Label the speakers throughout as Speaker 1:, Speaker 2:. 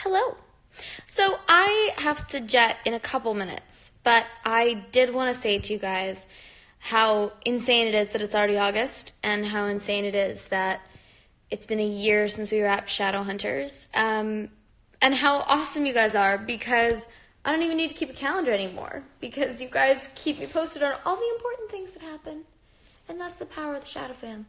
Speaker 1: Hello. So I have to jet in a couple minutes, but I did want to say to you guys how insane it is that it's already August, and how insane it is that it's been a year since we wrapped Shadowhunters, and how awesome you guys are, because I don't even need to keep a calendar anymore, because you guys keep me posted on all the important things that happen, and that's the power of the Shadow Fam.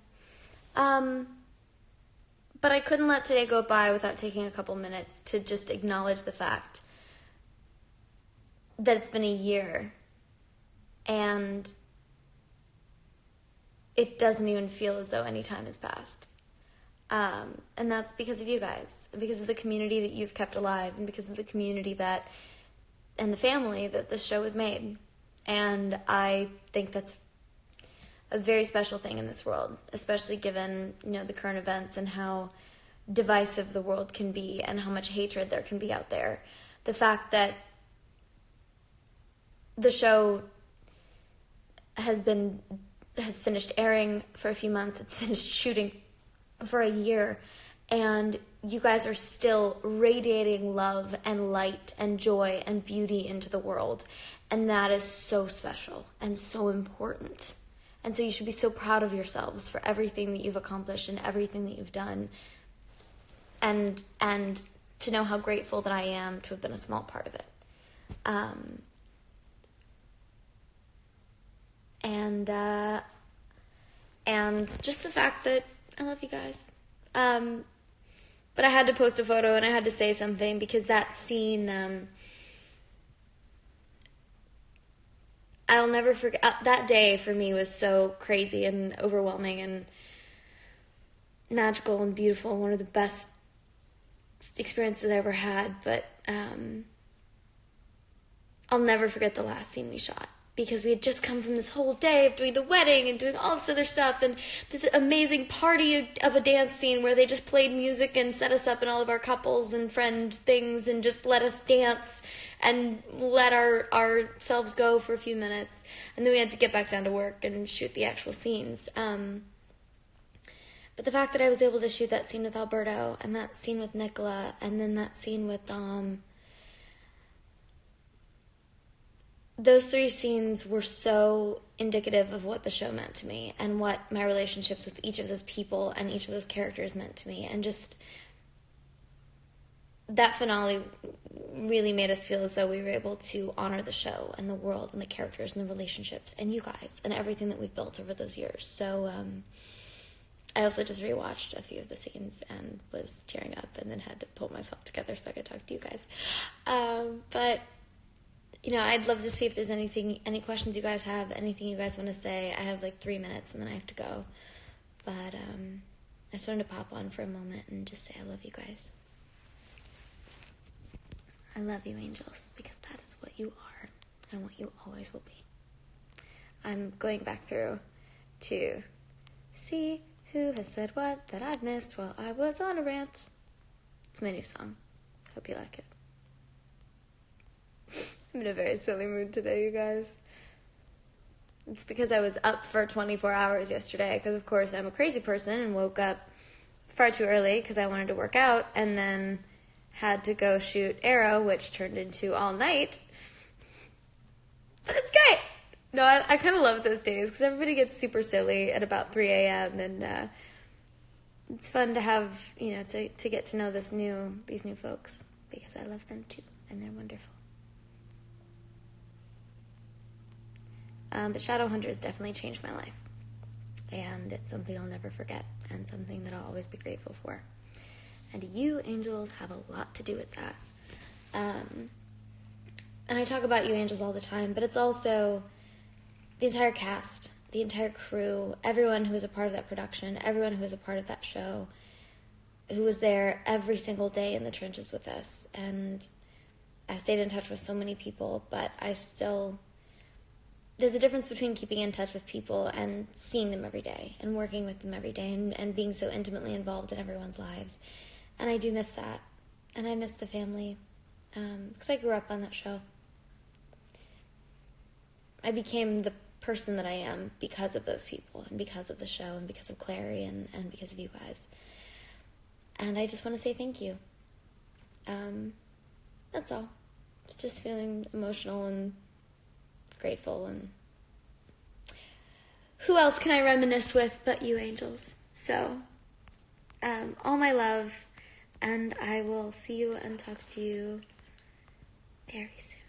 Speaker 1: But I couldn't let today go by without taking a couple minutes to just acknowledge the fact that it's been a year and it doesn't even feel as though any time has passed. And that's because of you guys, because of the community that you've kept alive, and because of the community that, and the family that this show has made. And I think that's a very special thing in this world, especially given, the current events and how divisive the world can be and how much hatred there can be out there. The fact that the show has finished airing for a few months, it's finished shooting for a year, and you guys are still radiating love and light and joy and beauty into the world. And that is so special and so important. And so you should be so proud of yourselves for everything that you've accomplished and everything that you've done. And to know how grateful that I am to have been a small part of it. And just the fact that I love you guys. But I had to post a photo and I had to say something, because that scene, I'll never forget. That day for me was so crazy and overwhelming and magical and beautiful. One of the best experiences I ever had. But I'll never forget the last scene we shot, because we had just come from this whole day of doing the wedding and doing all this other stuff, and this amazing party of a dance scene where they just played music and set us up in all of our couples and friend things and just let us dance and let ourselves go for a few minutes. And then we had to get back down to work and shoot the actual scenes. But the fact that I was able to shoot that scene with Alberto, and that scene with Nicola, and then that scene with Dom, those three scenes were so indicative of what the show meant to me, and what my relationships with each of those people and each of those characters meant to me. And just that finale really made us feel as though we were able to honor the show and the world and the characters and the relationships and you guys and everything that we've built over those years. So I also just rewatched a few of the scenes and was tearing up, and then had to pull myself together so I could talk to you guys. But I'd love to see if there's any questions you guys have, anything you guys want to say. I have like 3 minutes and then I have to go. But I just wanted to pop on for a moment and just say I love you guys. I love you, angels, because that is what you are and what you always will be. I'm going back through to see who has said what that I've missed while I was on a rant. It's my new song. Hope you like it. I'm in a very silly mood today, you guys. It's because I was up for 24 hours yesterday, because of course I'm a crazy person and woke up far too early because I wanted to work out, and then had to go shoot Arrow, which turned into all night. But it's great. No, I kind of love those days, because everybody gets super silly at about 3 a.m. and it's fun to have, to get to know these new folks, because I love them too, and they're wonderful. But Shadowhunters definitely changed my life, and it's something I'll never forget, and something that I'll always be grateful for. And you, angels, have a lot to do with that. And I talk about you, angels, all the time, but it's also the entire cast, the entire crew, everyone who was a part of that production, everyone who was a part of that show, who was there every single day in the trenches with us. And I stayed in touch with so many people, but there's a difference between keeping in touch with people and seeing them every day and working with them every day and being so intimately involved in everyone's lives. And I do miss that. And I miss the family, because I grew up on that show. I became the person that I am because of those people, and because of the show, and because of Clary, and because of you guys. And I just want to say thank you. That's all. It's just feeling emotional and grateful, and who else can I reminisce with but you, angels? So, all my love, and I will see you and talk to you very soon.